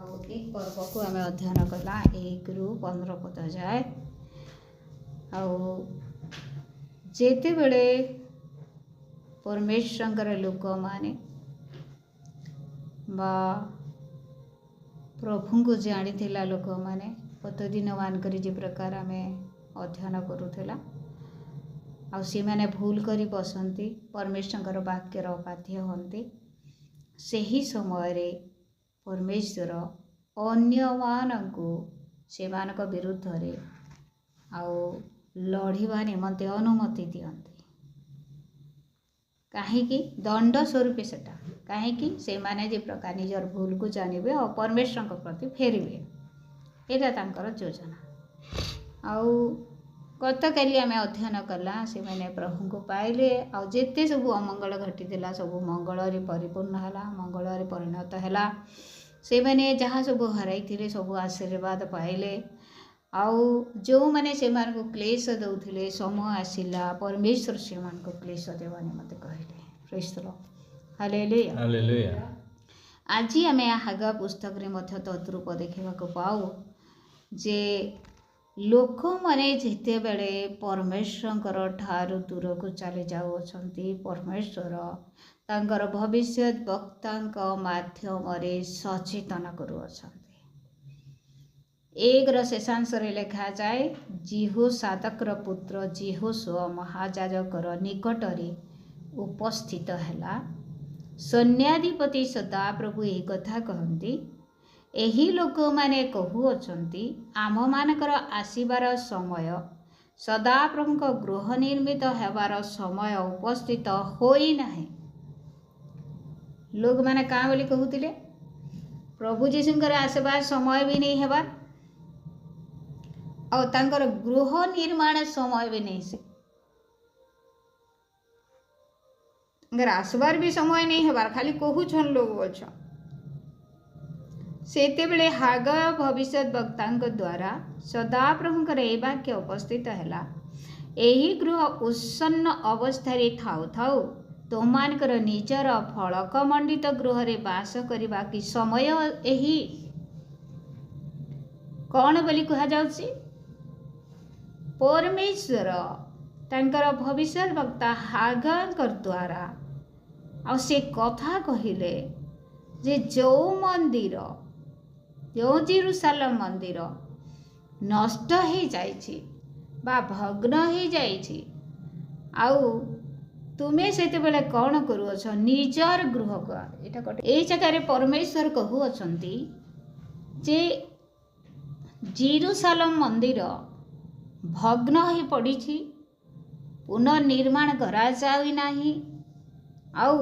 एक पर्व को आम अध्ययन कला 1 ରୁ 15 पद जाए। आते बेले परमेश्वर लोक माने बा प्रभु को जानी लोक माने प्रतिदिन मान करी जे प्रकार आम अध्ययन करूला से माने भूल करी बसंती परमेश्वर वाक्यर बाध्य हंती सही समय रे परमेश्वर अन्य मानकु सेमानक विरुद्ध रे लड़िबा निमंते अनुमति दियंती कहीं दंड स्वरूप सेटा कहीं से माने जे प्रकार निजर भूल को जानवे और परमेश्वर के प्रति फेरवे एटा तांकर योजना। गत काली आम अध्ययन कला से मैंने प्रभु को पाइले आते सब अमंगल घटी सब मंगल परिपूर्ण है मंगल परिणत है से मैंने जहाँ सब हराई सब आशीर्वाद पाइले जो मैंने से क्लेश दौले समय आसला परमेश्वर से क्लेश देवा निमंते कहले प्रेज द लॉर्ड हालेलुया। आज आम हागा पुस्तक रे तद्रूप देखा पाऊ जे लोक माने जिते बेले परमेश्वर ठारू दूर को चली जाऊँगी परमेश्वर तांकर भविष्य वक्ता माध्यम सचेतन करुअछंती। 1 शेषांश लिखा जाए जीहो सादकर पुत्र जीहोशुआ महायाजकर निकटरे उपस्थित है सैन्याधिपति सदाप्रभु यही कथा कहती एही लोक माने कहुअछंती आम मानकर आसीबार समय सदाप्रभु गृह निर्मित हेबार समय उपस्थित होई नाही। लोग माने का बोली कहूतिले प्रभु जीशुंकर आसबार समय भी नहीं हेबार और तांकर गृह निर्माण समय भी नहीं से आसबार भी समय नहीं हेबार खाली कहूछन लोग अच्छा सेते बेले हागा भविष्य वक्ता द्वारा सदाप्रभुंकर ए वाक्य उपस्थित है यही गृह उन्नत अवस्था थाउ थाउ तुमर निजर फलक मंडित गृह रे बास करबा कि समय यही कौन बोली कहा जाउछि परमेश्वर तांकर भविष्य वक्ता हागा द्वारा आ से कथा कहिले जे जो मंदिर जो जेरूशलेम मंदिर नष्ट हो जाइछि बा भग्न हो जाइछि आउ तुमे से बेले कौन करुअछ निजर गृह को एटा कटे ए जगह परमेश्वर कहूअछंती जे जेरूशलेम मंदिर भग्न हो पड़ी पुनर्निर्माण करा जाई नाही आउ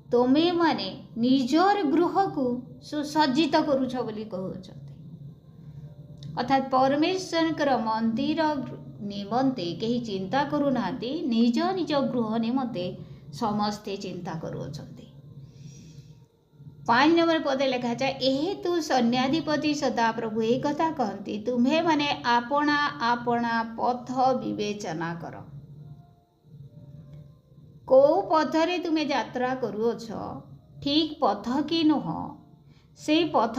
तुमे माने निजर गृह को सुसज्जित करुछ बोली कहउछंती अर्थात परमेश्वर मंदिर निमंते कहीं चिंता करू नांती निज निज गृह निमंते समस्ते चिंता करुछंती। 5 नंबर पदे लिखा जाए एहे तू सैन्याधिपति सदाप्रभु एक कथा कहती तुम्हें माने आपणा आपणा पथ विवेचना कर को पथरे तुम्हें यात्रा करुअछ ठीक पथ कि नुह से पथ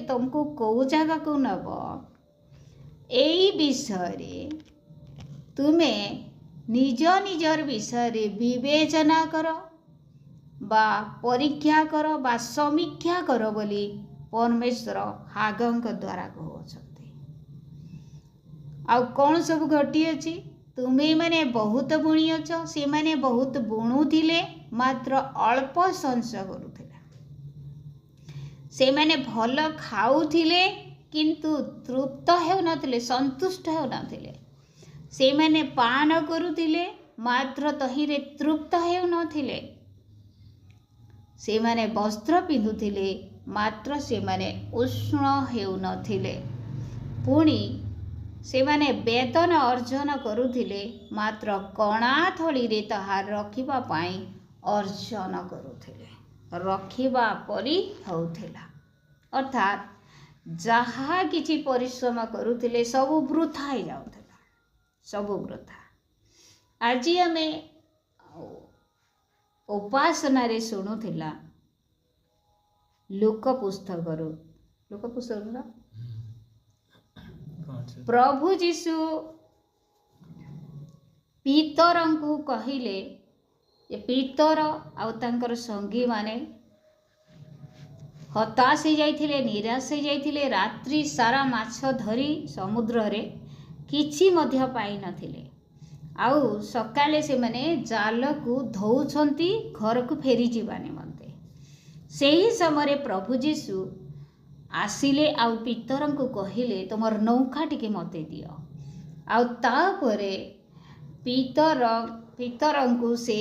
तुमको कौ जगह को नब एई विषय तुम्हें निज निजर विषय विवेचना कर बा परीक्षा कर बा समीक्षा कर बोली परमेश्वर हागंक द्वारा कहउछंती। आ कौन सब घटी अछि तुम्हें माने बहुत बुणीअछ से माने बहुत बुणुथिले मात्र अल्प संचय करुथिले से माने भल खाउथिले किंतु तृप्त हेउ नथिले संतुष्ट हेउ नथिले से माने पान करुथिले मात्र तहिरे तृप्त हेउ नथिले से माने वस्त्र पिंधुथिले मात्र से माने उष्ण हेउ नथिले पुणी से माने वेतन अर्जन करुथिले मात्र कणा थली रे ताहा रखिबा पाई अर्जन करुथिले रखिबा परी होउथिला अर्थात जहा किछि परिश्रम करुथिले सब वृथा हो जाउथिला सब वृथा। आज आमे उपासना रे शुणुथिला लूक पुस्तक ଲୋକ ପୁସ୍ତକର ପ୍ରଭୁ ଯୀଶୁ ପିତରଙ୍କୁ କହିଲେ ଯେ ପିତର ଆଉ ତାଙ୍କର ସଙ୍ଗୀମାନେ ହତାଶ ହେଇଯାଇଥିଲେ, ନିରାଶ ହେଇଯାଇଥିଲେ। ରାତ୍ରି ସାରା ମାଛ ଧରି ସମୁଦ୍ରରେ କିଛି ମଧ୍ୟ ପାଇନଥିଲେ। ଆଉ ସକାଳେ ସେମାନେ ଜାଲକୁ ଧୋଉଛନ୍ତି ଘରକୁ ଫେରିଯିବା ନିମନ୍ତେ। ସେହି ସମୟରେ ପ୍ରଭୁ ଯୀଶୁ ଆସିଲେ ଆଉ ପିତରଙ୍କୁ କହିଲେ ତୁମର ନୌକା ଟିକେ ମୋତେ ଦିଅ। ଆଉ ତାପରେ ପିତରଙ୍କୁ ସେ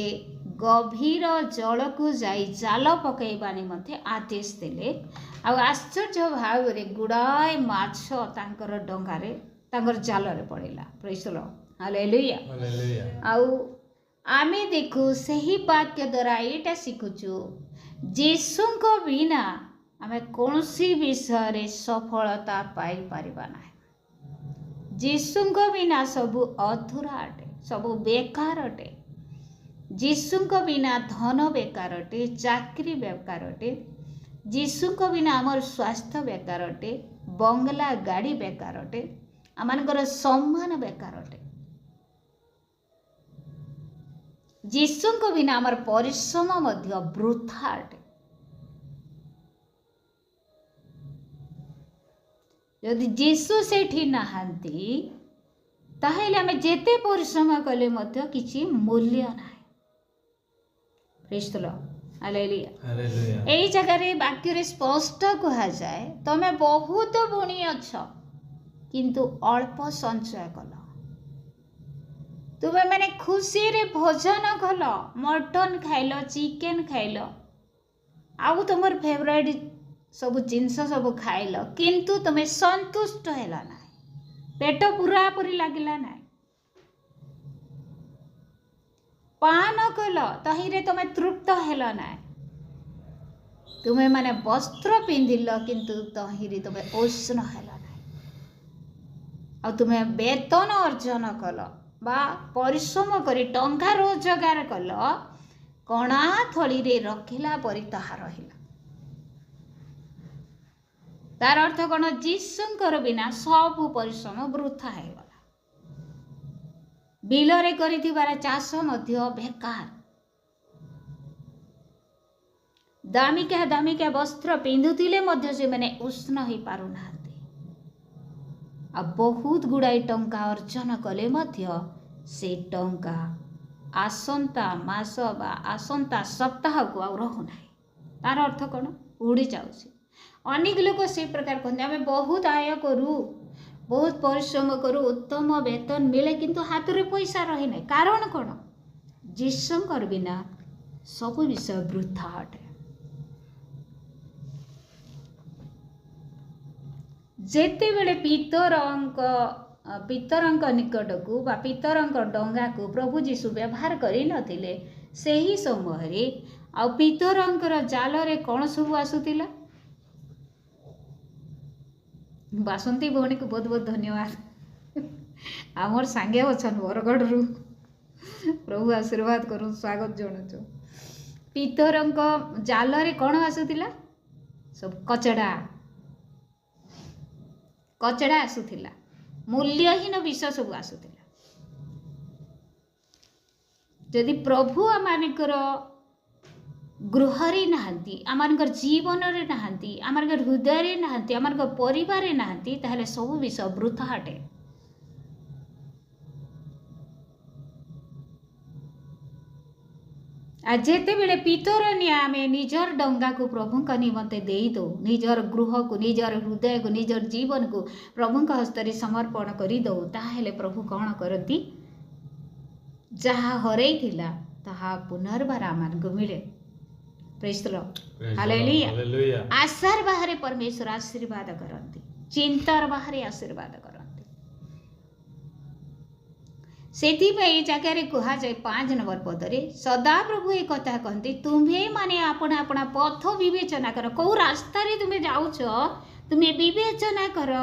ଗଭୀର ଜଳକୁ ଯାଇ ଜାଲ ପକାଇବା ନିମନ୍ତେ ଆଦେଶ ଦେଲେ। ଆଉ ଆଶ୍ଚର୍ଯ୍ୟ ଭାବରେ ଗୁଡ଼ାଏ ମାଛ ତାଙ୍କର ଡଙ୍ଗାରେ ତାଙ୍କର ଜାଲରେ ପଡ଼ିଲା। ପ୍ରେଜ୍ ଦ ଲର୍ଡ, ହାଲେଲୁୟା। ଆଉ ଆମେ ଦେଖୁ ସେହି ବାକ୍ୟ ଦ୍ୱାରା ଏଇଟା ଶିଖୁଛୁ, ଯୀଶୁଙ୍କ ବିନା ଆମେ କୌଣସି ବିଷୟରେ ସଫଳତା ପାଇପାରିବା ନାହିଁ। ଯୀଶୁଙ୍କ ବିନା ସବୁ ଅଧୁରା ଅଟେ, ସବୁ ବେକାର ଅଟେ। ଯୀଶୁଙ୍କ ବିନା ଧନ ବେକାର ଅଟେ, ଚାକିରି ବେକାର ଅଟେ। ଯୀଶୁଙ୍କ ବିନା ଆମର ସ୍ୱାସ୍ଥ୍ୟ ବେକାର ଅଟେ, ବଙ୍ଗଲା ଗାଡ଼ି ବେକାର ଅଟେ, ଆମମାନଙ୍କର ସମ୍ମାନ ବେକାର ଅଟେ। ଯୀଶୁଙ୍କ ବିନା ଆମର ପରିଶ୍ରମ ମଧ୍ୟ ବୃଥା ଅଟେ। ଯଦି ଯୀଶୁ ସେଠି ନାହାନ୍ତି ତାହେଲେ ଆମେ ଯେତେ ପରିଶ୍ରମ କଲେ ମଧ୍ୟ କିଛି ମୂଲ୍ୟ ନାହିଁ। ପ୍ରେଜ୍ ଦ ଲର୍ଡ, ହାଲେଲୁୟା। ଏଇ ଜାଗାରେ ବାକ୍ୟରେ ସ୍ପଷ୍ଟ କୁହାଯାଏ, ତମେ ବହୁତ ବୁଣି ଅଛ କିନ୍ତୁ ଅଳ୍ପ ସଞ୍ଚୟ କଲ। ତୁମେ ମାନେ ଖୁସିରେ ଭୋଜନ କଲ, ମଟନ ଖାଇଲ, ଚିକେନ ଖାଇଲ, ଆଉ ତୁମର ଫେଭରାଇଟ୍ ସବୁ ଜିନିଷ ସବୁ ଖାଇଲ, କିନ୍ତୁ ତୁମେ ସନ୍ତୁଷ୍ଟ ହେଲା ନାହିଁ, ପେଟ ପୁରାପୁରି ଲାଗିଲା ନାହିଁ। ପାନ କଲ, ତହିଁରେ ତୁମେ ତୃପ୍ତ ହେଲ ନାହିଁ। ତୁମେ ମାନେ ବସ୍ତ୍ର ପିନ୍ଧିଲ କିନ୍ତୁ ତହିଁରେ ତୁମେ ଉଷ୍ଣ ହେଲ ନାହିଁ। ଆଉ ତୁମେ ବେତନ ଅର୍ଜନ କଲ ବା ପରିଶ୍ରମ କରି ଟଙ୍କା ରୋଜଗାର କଲ, କଣା ଥଳିରେ ରଖିଲା ପରି ତାହା ରହିଲା। ତାର ଅର୍ଥ କ'ଣ? ଯୀଶୁଙ୍କର ବିନା ସବୁ ପରିଶ୍ରମ ବୃଥା ହେଇଗଲା। ବିଲରେ କରିଥିବାର ଚାଷ ମଧ୍ୟ ବେକାର। ଦାମିକା ବସ୍ତ୍ର ପିନ୍ଧୁଥିଲେ ମଧ୍ୟ ସେମାନେ ଉଷ୍ଣ ହେଇପାରୁନାହାନ୍ତି। ଆଉ ବହୁତ ଗୁଡ଼ାଏ ଟଙ୍କା ଅର୍ଜନ କଲେ ମଧ୍ୟ ସେ ଟଙ୍କା ଆସନ୍ତା ମାସ ବା ଆସନ୍ତା ସପ୍ତାହକୁ ଆଉ ରହୁନାହିଁ। ତାର ଅର୍ଥ କ'ଣ? ଉଡ଼ି ଯାଉଛି। ଅନେକ ଲୋକ ସେ ପ୍ରକାର କହନ୍ତି, ଆମେ ବହୁତ ଆୟ କରୁ, ବହୁତ ପରିଶ୍ରମ କରୁ, ଉତ୍ତମ ବେତନ ମିଳେ, କିନ୍ତୁ ହାତରେ ପଇସା ରହେନାହିଁ। କାରଣ କ'ଣ? ଯୀଶୁଙ୍କର ବିନା ସବୁ ବିଷୟ ବୃଥା ଅଟେ। ଯେତେବେଳେ ପିତରଙ୍କ ନିକଟକୁ ବା ପିତରଙ୍କ ଡଙ୍ଗାକୁ ପ୍ରଭୁ ଯୀଶୁ ବ୍ୟବହାର କରିନଥିଲେ, ସେହି ସମୟରେ ଆଉ ପିତରଙ୍କର ଜାଲରେ କ'ଣ ସବୁ ଆସୁଥିଲା? ବାସନ୍ତୀ ଭଉଣୀକୁ ବହୁତ ବହୁତ ଧନ୍ୟବାଦ। ଆମର ସାଙ୍ଗେ ଅଛନ୍ ବରଗଡ଼ରୁ, ପ୍ରଭୁ ଆଶୀର୍ବାଦ କରୁ, ସ୍ୱାଗତ ଜଣାଉଛୁ। ପିତରଙ୍କ ଜାଲରେ କ'ଣ ଆସୁଥିଲା? ସବୁ କଚଡ଼ା ଆସୁଥିଲା, ମୂଲ୍ୟହୀନ ବିଷ ସବୁ ଆସୁଥିଲା। ଯଦି ପ୍ରଭୁ ଆମମାନଙ୍କର ଗୃହରେ ନାହାନ୍ତି, ଆମମାନଙ୍କର ଜୀବନରେ ନାହାନ୍ତି, ଆମମାନଙ୍କର ହୃଦୟରେ ନାହାନ୍ତି, ଆମମାନଙ୍କ ପରିବାରରେ ନାହାନ୍ତି, ତାହେଲେ ସବୁ ବିଷୟ ବୃଥା ଅଟେ। ଆଉ ଯେତେବେଳେ ପିତର ନିଆ ଆମେ ନିଜର ଡଙ୍ଗାକୁ ପ୍ରଭୁଙ୍କ ନିମନ୍ତେ ଦେଇଦେଉ, ନିଜର ଗୃହକୁ, ନିଜର ହୃଦୟକୁ, ନିଜର ଜୀବନକୁ ପ୍ରଭୁଙ୍କ ହସ୍ତରେ ସମର୍ପଣ କରିଦେଉ, ତାହେଲେ ପ୍ରଭୁ କ'ଣ କରନ୍ତି? ଯାହା ହରେଇଥିଲା ତାହା ପୁନର୍ବାର ଆମମାନଙ୍କୁ ମିଳେ। ପ୍ରେଜ୍ ଦ ଲର୍ଡ, ହାଲେଲୁୟା। ଆଶାର ବାହାରେ ପରମେଶ୍ୱର ଆଶୀର୍ବାଦ କରନ୍ତି, ଚିନ୍ତାର ବାହାରେ ଆଶୀର୍ବାଦ କରନ୍ତି। ସେଥିପାଇଁ ଏ ଜାଗାରେ କୁହାଯାଏ 5 ନମ୍ବର ପଦରେ, ସଦାପ୍ରଭୁ ଏ କଥା କହନ୍ତି, ତୁମେ ମାନେ ଆପଣା ଆପଣା ପଥ ବିବେଚନା କର। କେଉଁ ରାସ୍ତାରେ ତୁମେ ଯାଉଛ ତୁମେ ବିବେଚନା କର,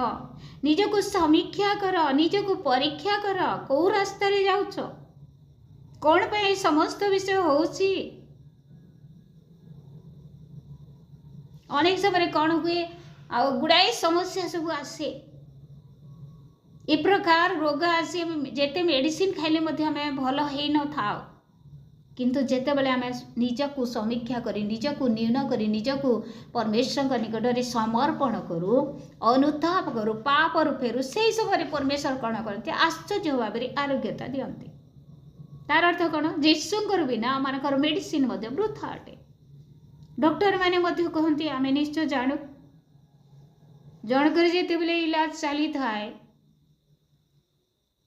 ନିଜକୁ ସମୀକ୍ଷା କର, ନିଜକୁ ପରୀକ୍ଷା କର। କେଉଁ ରାସ୍ତାରେ ଯାଉଛ, କ'ଣ ପାଇଁ ଏ ସମସ୍ତ ବିଷୟ ହେଉଛି? ଅନେକ ସମୟରେ କ'ଣ ହୁଏ, आ गुड़ाए समस्या सब आसे ए प्रकार रोग आसे जेते मेडिसिन खाइले मध्य हमें भल हो न था किंतु जेते बेले आम निजकू समीक्षा करी निजकू न्यून करी निजकू परमेश्वर निकट में समर्पण करूँ अनुताप करूँ पापरू फेरू से समय परमेश्वर कौन करते आश्चर्य भाव में आरोग्यता दियंती तार अर्थ कौन जीशुंकर बिना आमर मेडिसिन वृथा अटे डॉक्टर मैंने कहते आम निश्चय जानू जनकर जिते बेले इलाज चली थाए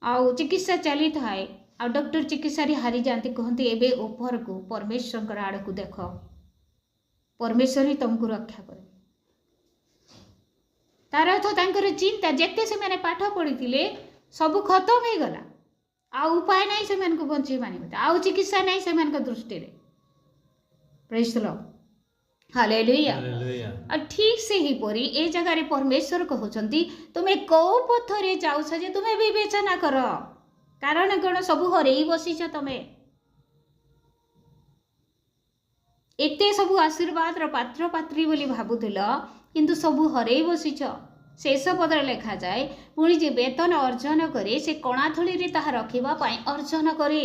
आउ चिकित्सा चली थाए आ डॉक्टर चिकित्सा हारी जाती कहते एबे ओपर को परमेश्वर आड़ को देख परमेश्वर ही तुमको रक्षा करे तार अर्थ तांकर चिंता जेते से मैंने पाठ पढ़ी सब खत्म हो गला आ उपाय नहीं से मन को बंचे मानी आउ चिकित्सा नहीं से मन दृष्टि प्रेज द लॉर्ड हालेलुया ठीक से ही परी ए जगह परमेश्वर कहउछंती तुम्हें को पथरे जाउछ जे तुम्हें विवेचना कर कारण कौन सब हरई बसीच तमें एते सब आशीर्वाद पात्र पात्री बोली भावुल किंतु सब हरई बसीच शेष पदर लेखा जाए पुणी जे वेतन अर्जन करे से कणाथली ताहा रखिबा पाई अर्जन करे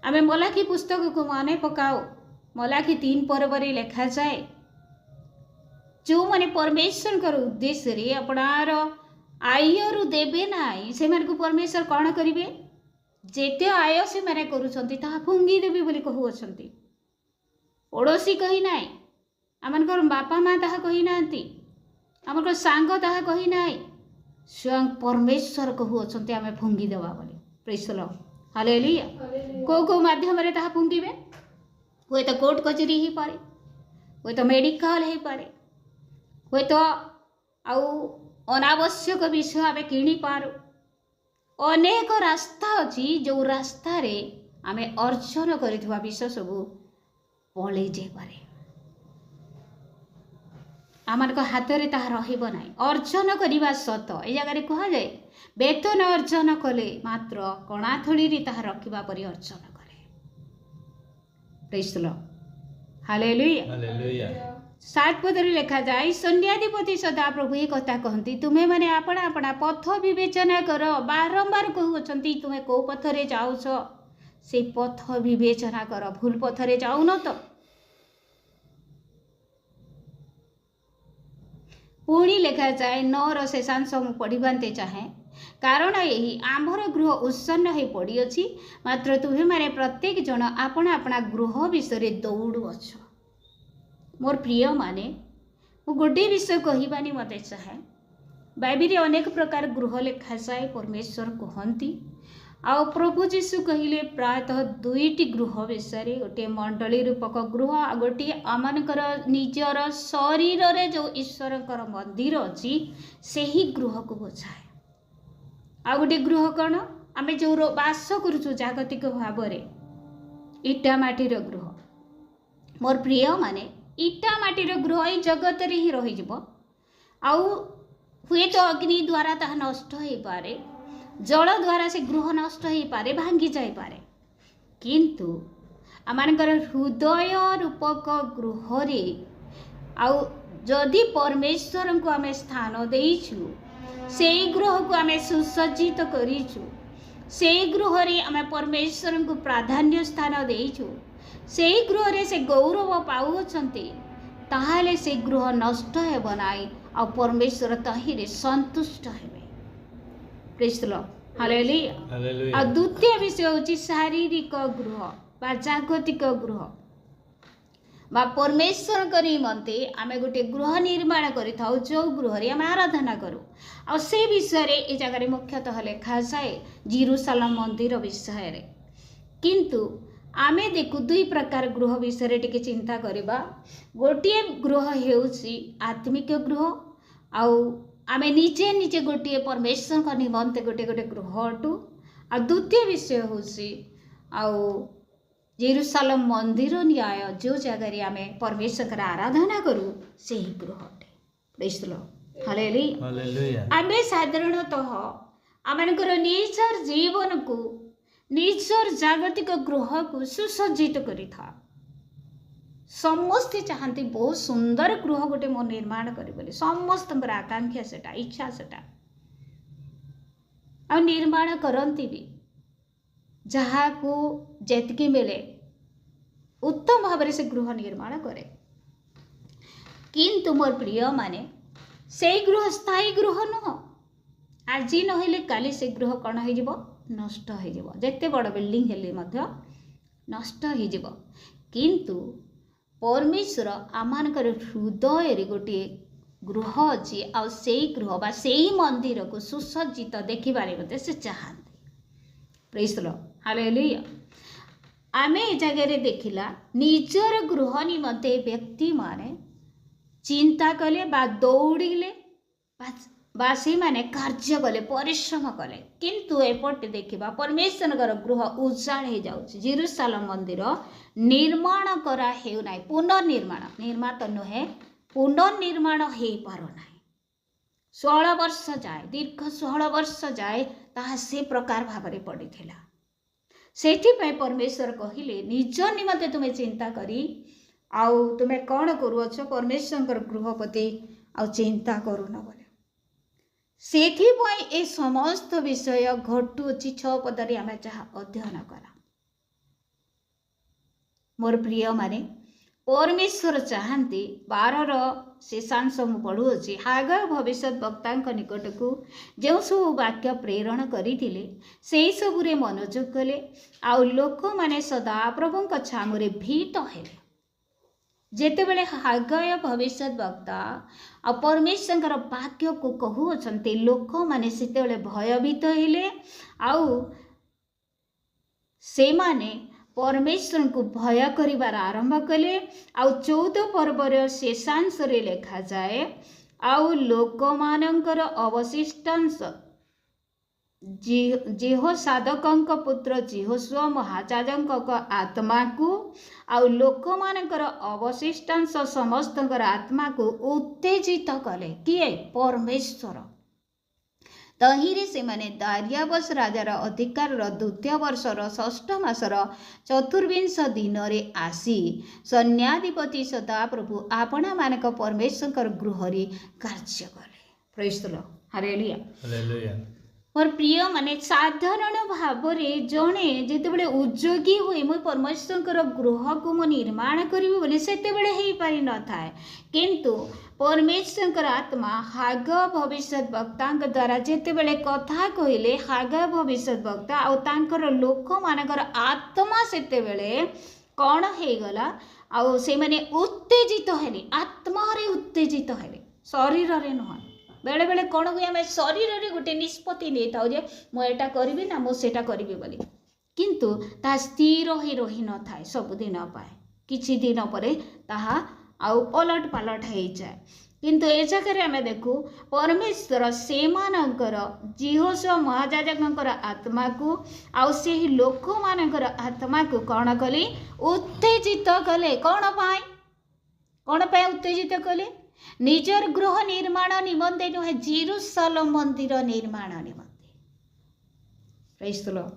आमे मलाखी पुस्तक को माने पकाओ मलाखी 3 पर्व लेखा जाए जो माने परमेश्वर उद्देश्य रे अपनार आयरु देबे नाई से को परमेश्वर कौन करिवे जेते आय से माने करूछंती ताहा फुंगी देबे बोली कहउछंती पड़ोसी कही नाई आमनकर बापा माँ ताहा कही नांती आमनकर सांग ताहा कही नाई स्वयं परमेश्वर कहउछंती आमे फुंगी देबा बोली प्रेज द लॉर्ड हालेलुया को माध्यम रे ताहा फुंगीबे हुए तो कोर्ट कचेरी ही पारे हुए तो मेडिकल ही पारे हुए तो आउ अनावश्यक विषय आमे किणी पारू अनेक रास्ता अच्छी जो रास्ता रे आमे अर्जन करिथवा विषय सब पलि जाई पारे आमनक हाथ रे ताहा रहिबो नाही अर्जन करिबा सत ए जगह कहा जाए वेतन अर्जन कले मात्र कणाथली रे ताहा रखिबा परि अर्जन करे प्रेज द लॉर्ड हालेलुया 7 पदर लेखा जाए सैन्याधिपति सदा प्रभु ये कथा कहती तुम्हें माने अपना अपना पथ विवेचना कर बारंबार कहउछंती तुम्हें को पथरे जाउछ से पथ विवेचना कर भूल पथरे जाउन तो पुणी लेखा जाए 9 शेषांश मु पढ़िबांते चाहे कारण यही आम्भर गृह उत्सन्न हो पड़ी अछि मात्र तुम्हें माने प्रत्येक जन अपना अपना गृह विषय दौड़ू अछ मोर प्रिय माने मु गोटे विषय कहबानी मते चाहे बाइबल रे अनेक प्रकार गृह लेखा जाए परमेश्वर कहती आ प्रभु जीशु कहिले प्रायतः 2टी गृह विषय गोटे मंडली रूपक गृह आ गोटे आमनकर निजर शरीर रे जो ईश्वरकर मंदिर अछि सेही गृह को बुझाए आ गोटे गृह कौन आम जो बास करुचु जागतिक भाव इटा माटीर गृह मोर प्रिय माने इटा माटीर गृह ये जगत रे ही रही आउ हुए तो अग्नि द्वारा ताहा नष्ट हो पारे जल द्वारा से गृह नष्ट हो पारे भांगी जाई पारे किंतु आमनकर हृदय रूपक गृह रे आउ जदि परमेश्वर को आमे स्थान देइछु से गृह को आमे सुसज्जित करिछु से गृह रे आमे परमेश्वर को प्राधान्य स्थान देइछु से गृह रे से गौरव पाउछंती ताहाले से गृह नष्ट हेब नाई आ परमेश्वर ताहि रे संतुष्ट हेबे प्रेज द लॉर्ड हालेलुया आ द्वितीय विषय होची शारीरिक गृह बा जागतिक गृह बा परमेश्वर करी मनते आमे गोटे गृह निर्माण करि थाउ जो गृह रे आमे आराधना करू आ से विषय रे ए जगह रे मुख्यतः लेखा जाए जेरूशलेम मंदिर विषय रे किंतु आमे देखु 2 प्रकार गृह विषय रे टिके चिंता करिबा गोटे गृह हेउची आत्मिक गृह आउ आमे निजे निजे गोटे परमेश्वर का निमंते गोटे गोटे गृह अटू आ द्वितीय विषय होची आउ जेरूशलेम मंदिर न्याय जो जगह रे आमे परमेश्वर का आराधना करू से ही गृह अटे प्रेज द लॉर्ड हालेलुया आमे साधारणतः आमनकर निजर जीवन को निजर जागतिक गृह को सुसज्जित करि था समस्ते चाहती बहुत सुंदर गृह गोटे मो निर्माण करी समस्त आकांक्षा सेटा इच्छा सेटा आ निर्माण करती भी जहाँ को जेतकी मिले उत्तम भाव से गृह निर्माण करे किंतु मोर प्रिय माने से गृह स्थायी गृह नुह आज नहले काली से गृह कौन हो नष्ट हो जिते बड़ बिल्डिंग हेले मध्य नष्ट हो किंतु परमेश्वर आमानकर हृदय गोटे गृह अच्छी आ से गृह बा से मंदिर को सुसज्जित देखिबारे मते से चाहते प्रेज द लॉर्ड हालेलुया आमे ए जगह देखिला निजर गृह निमते व्यक्ति माने चिंता कले बा दौड़िले बा से माने कार्य कले परिश्रम कले किंतु एपटे देखिबा परमेश्वर गृह उजाड़ हो जाउछि जेरूशलेम मंदिर निर्माण करा हेउ नाही पुनर्निर्माण तो नुहे पुनर्निर्माण हो पार ना 16 वर्ष जाए दीर्घ 16 वर्ष जाए ताहा से प्रकार भाव में पड़ी से परमेश्वर कहले निज निमते तुम्हें चिंता करी आउ तुम्हें कौन करुअछ परमेश्वर गृहपति आउ चिंता करुन बोले से ए समस्त विषय घटुची 6 पदरी आम जहाँ अध्ययन करा मोर प्रिय माने परमेश्वर चाहती 12 शेषांश मु पढ़ुअछि हागय भविष्य वक्ता निकट को जो सब वाक्य प्रेरण करथिले सेही सबुरे मनोयोग कले आउ लोक माने सदा प्रभुंक छामुरे भीत हेले जेतेबेले हागय भविष्य वक्ता आ परमेश्वर वाक्य को कहूछन्ते लोक माने सेतेबेले भयभीत हेले आउ से माने परमेश्वर को भय करिबार आरंभ कले आउ 14 पर्वर शेषांश रे लेखा जाए आउ लोक मानकर अवशिष्टांश जेहो साधकंक पुत्र जेहोशुआ महाचाजक आत्मा को आउ लोक मानकर अवशिष्टांश समस्त आत्मा को उत्तेजित कले किए परमेश्वर तहिरे से माने दारियाबस राजार अधिकार द्वितीय वर्षर 6 मासर 24 दिन रे आसी सैन्याधिपति सदा प्रभु आपणा मानक परमेश्वर गृहरी कार्य कले praise the lord hallelujah hallelujah मोर प्रिय माने साधारण भाव में जड़े जिते उद्योगी हुए मुझे परमेश्वर गृह को मु निर्माण करी बोले से पारि न थाए किंतु परमेश्वर आत्मा हाग भविष्य वक्ता द्वारा जिते बड़े कथा कहले हाग भविष्य वक्ता आर लोक मानकर आत्मा से कौन हो गला आउ से माने उत्तेजित हेले आत्मा रे उत्तेजित हेले शरीर रे नुह बेले बेले कौन हुए आम शरीर रे गोटे निष्पत्ति नहीं था जे मुझे करी ना मुझे करी बोली किंतु ता स्थिर ही रही न थाए सबुदिन पाए किछि दिन पर ताहा आउ पलट पालट हो जाए किंतु ए जगह आम देखू परमेश्वर से जेहोशुआ महायाजक आत्मा को आउ से लोक मानकर आत्मा को कौन कले उत्तेजित कले कौन पाए उत्तेजित कले निजर गृह निर्माण निमंते नुहे जेरूशलेम मंदिर निर्माण निमंते प्रेज द लॉर्ड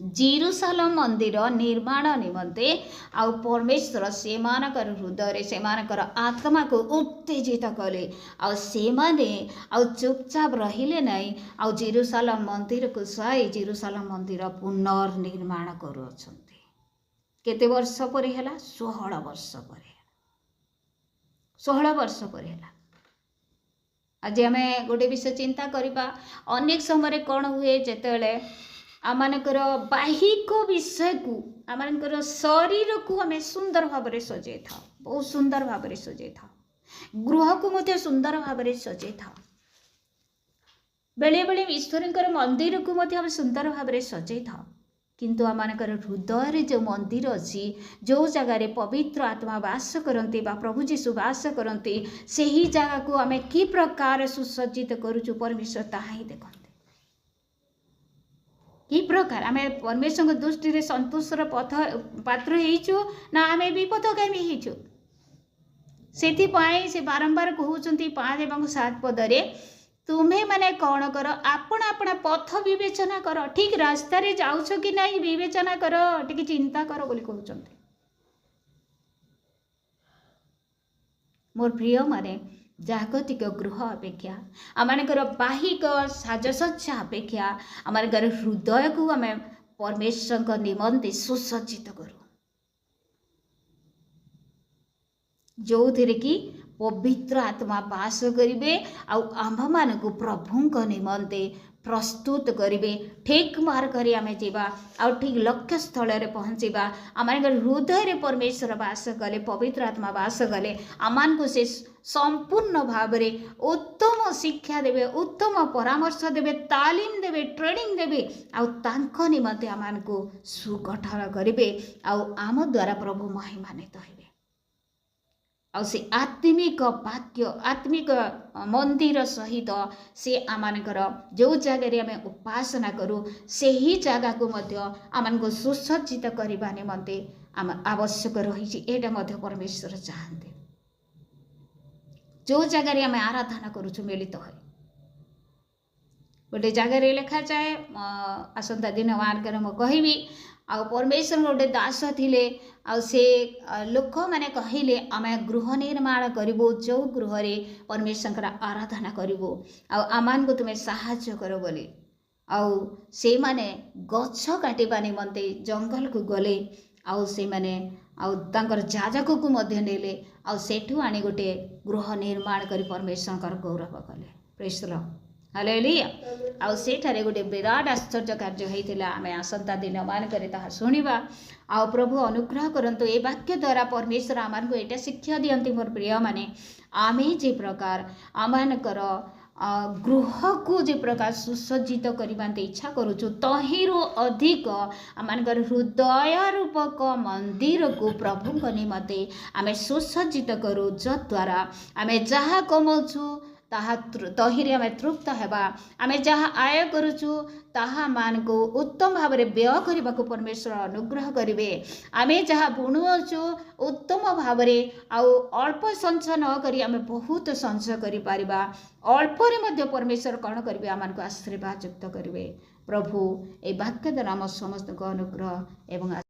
जेरूशलेम मंदिर निर्माण निमंते आउ परमेश्वर से मानकर हृदय से मानकर आत्मा को उत्तेजित कले आउ से माने आउ चुपचाप रहिले नहीं आउ जेरूशलेम मंदिर को साई जेरूशलेम मंदिर पुनर्निर्माण करुअछन्ते केते वर्ष पर हैला 16 वर्ष पर 16 वर्ष पर हैला आज आम गोटे विषय चिंता करबा अनेक समय कौन हुए जेतेबेले आमनकर बाहिक विषय को आमनकर शरीर को आम सुंदर भाव में सजे था बहुत सुंदर भाव में सजे था गृह को मध्य सुंदर भाव में सजे था बेले बेले ईश्वर मंदिर को मध्य आम सुंदर भाव में सजे था किंतु आमनकर हृदय जो मंदिर अच्छी जो जगार पवित्र आत्मा वास करते प्रभु जीशु वास करते से ही जगह को आम कि प्रकार सुसज्जित करुचु परमेश्वर ताहा ही देखते कि प्रकार आम परमेश्वर दृष्टि रे संतोषर पथ पात्र होइछु ना आम विपथगामी होइछु सेथिपाई से बारंबार कहउचंती 5 एवं 7 पदरे तुम्हें माने कौन कर आपण आपण पथ विवेचना कर ठीक रास्ता रे जाउछ कि नहीं विवेचना कर टिके चिंता कर बोली कहउचंती मोर प्रिय माने जागतिक गृह अपेक्षा आमर बाहिक साजसज्जा अपेक्षा आमर हृदय को आम परमेश्वर निमंते सुसज्जित करूँ जो थे कि पवित्र आत्मा वास करेंगे आम मान को प्रभु निमंते प्रस्तुत करेंगे ठीक मार्ग आम जा ठीक लक्ष्य स्थल पहुँचा आम हृदय परमेश्वर वास कले पवित्र आत्मा वास कले आम को से संपूर्ण भाव में उत्तम शिक्षा देवे उत्तम परामर्श देवे तालीम देवे ट्रेनिंग देवे आउ निमंते आम को सुगठन करेंगे आम द्वारा प्रभु महिमान्वित हेबे आ से आत्मिक वाक्य आत्मिक मंदिर सहित से आमर जो जगह आम उपासना करूँ से ही जगह को आम को सुसज्जित करने निमंते आम आवश्यक रही परमेश्वर चाहते जो जगह आम आराधना करुँ मिलित है गोटे जगह लिखा जाए आसंता दिन मार्गरे मु कहबी आ परमेश्वर गोटे दास थिले आ से लोक मैंने कहले आम गृह निर्माण करूँ जो गृह परमेश्वर आराधना करूँ आमान को तुम्हें साहाय्य कर बोली आउ से माने गछ काटिबा निमंते जंगल को गले आउ से माने आउर जाजक को मध्य नेले आउ सेठू आनी गोटे गृह निर्माण कर परमेश्वर गौरव कले प्रेज द लॉर्ड हालेलुया आउ सेठारे गोटे विराट आश्चर्य कार्य होता आम आसंता दिन मानक शुणा आउ प्रभु अनुग्रह करंतु ए वाक्य द्वारा परमेश्वर आम को यहाँ शिक्षा दियंती मोर प्रिय माने आमे जे प्रकार आमकर गृह को जे प्रकार सुसज्जित करने इच्छा करुचु तहिरो अधिक आमर हृदय रूपक मंदिर को प्रभु निमते आम सुसज्जित करूँ जद्वारा आम जहाँ कमाऊँ तहिरे आम तृप्त हेबा आम जहाँ आय करुचु ताहा मान को उत्तम भाव में व्यय करने को परमेश्वर अनुग्रह करेंगे आम जहाँ बुणुचु उत्तम भाव में अल्प संचय न करी आम बहुत संचय कर अल्प परमेश्वर कौन करेंगे आम को आशीर्वाद युक्त करेंगे प्रभु ए वाक्य द्वारा आम समस्त अनुग्रह एवं